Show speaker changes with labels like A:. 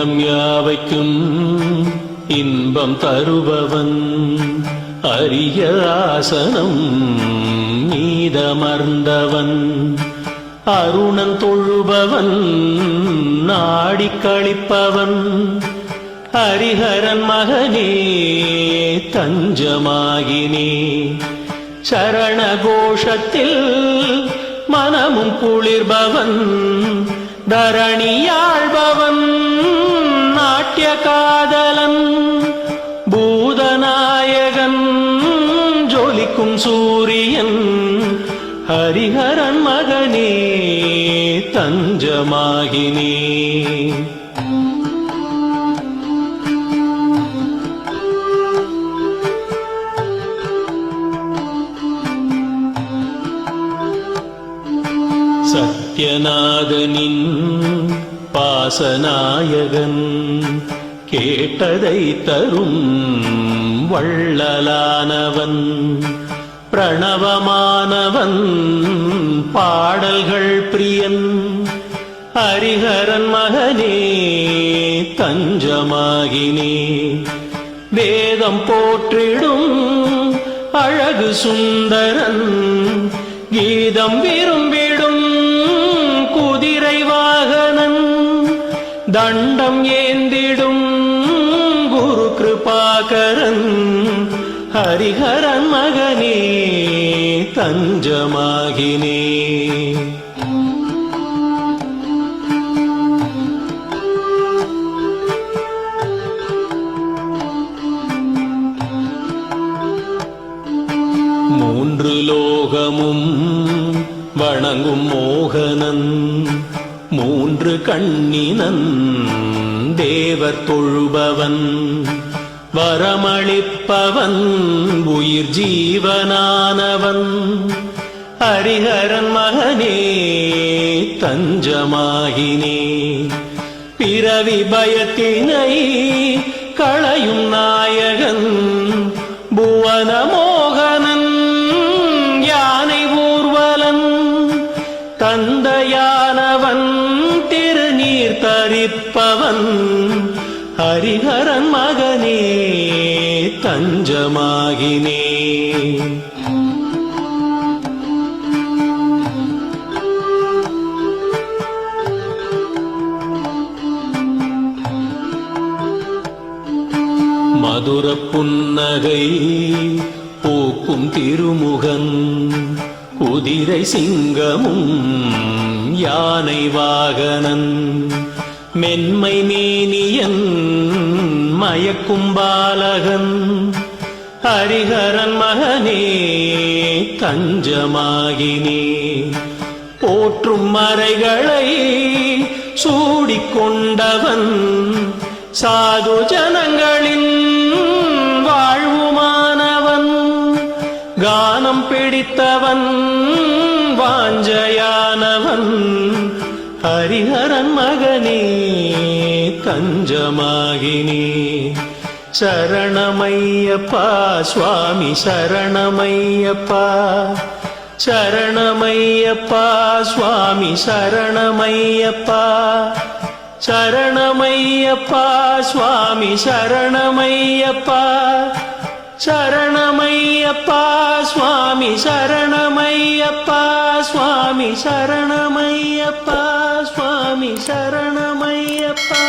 A: அகிலம் யாவைக்கும் இன்பம் தருபவன் அரிய ஆசனம் மீதமர்ந்தவன் அருணன் தொழுபவன் நாடி கழிப்பவன் ஹரிஹரன் மகனே தஞ்சமாகினே சரண கோஷத்தில் மனமும் குளிர்பவன் தரணியாழ்பவன் நாட்டிய காதலன் பூதநாயகன் ஜொலிக்கும் சூரியன் ஹரிஹரன் மகனே தஞ்சமாகினே சத்யநாதனின் பாசநாயகன் கேட்டதை தரும் வள்ளலானவன் பிரணவமானவன் பாடல்கள் பிரியன் ஹரிஹரன் மகனே தஞ்சமாகினே வேதம் போற்றிடும் அழகு சுந்தரன் கீதம் விரும்பிடும் குதிரை வாகனன் தண்டம் ஏந்திடும் குரு கிருபாகரன் ஹரிஹரன் மகனே தஞ்சமாகினே மூன்று லோகமும் வணங்கும் மோகனன் மூன்று கண்ணினன் தேவர் தொழுபவன் வரமளிப்பவன் உயிர் ஜீவனானவன் ஹரிஹரன் மகனே தஞ்சமாகினே பிறவி பயத்தினை களையும் நாயகன் புவன மோகனன் யானை ஊர்வலன் தந்தையானவன் திருநீர் தரிப்பவன் ஹரிஹரன் மகனே தஞ்சமாகினே மதுர புன்னகை பூக்கும் திருமுகன் குதிரை சிங்கமும் யானை வாகனன் மென்மை மேனியன் மயக்கும் பாலகன் ஹரிஹரன் மகனே தஞ்சமாகினே போற்றும் மறைகளை சூடிக்கொண்டவன் சாது ஜனங்களின் வாழ்வுமானவன் கானம் பிடித்தவன் வாஞ்சையானவன் ஹரிஹரன் மகனே தஞ்சமாகினே சரணமையப்பா சுவாமி சரணமையப்பா சரணமையப்பா சுவாமி சரணமையப்பா சரணமையப்பா சுவாமி சரணமையப்பா சரணமையப்பா சுவாமி சரணமையப்பா சுவாமி சரணமையப்பா சுவாமி சரணமையப்பா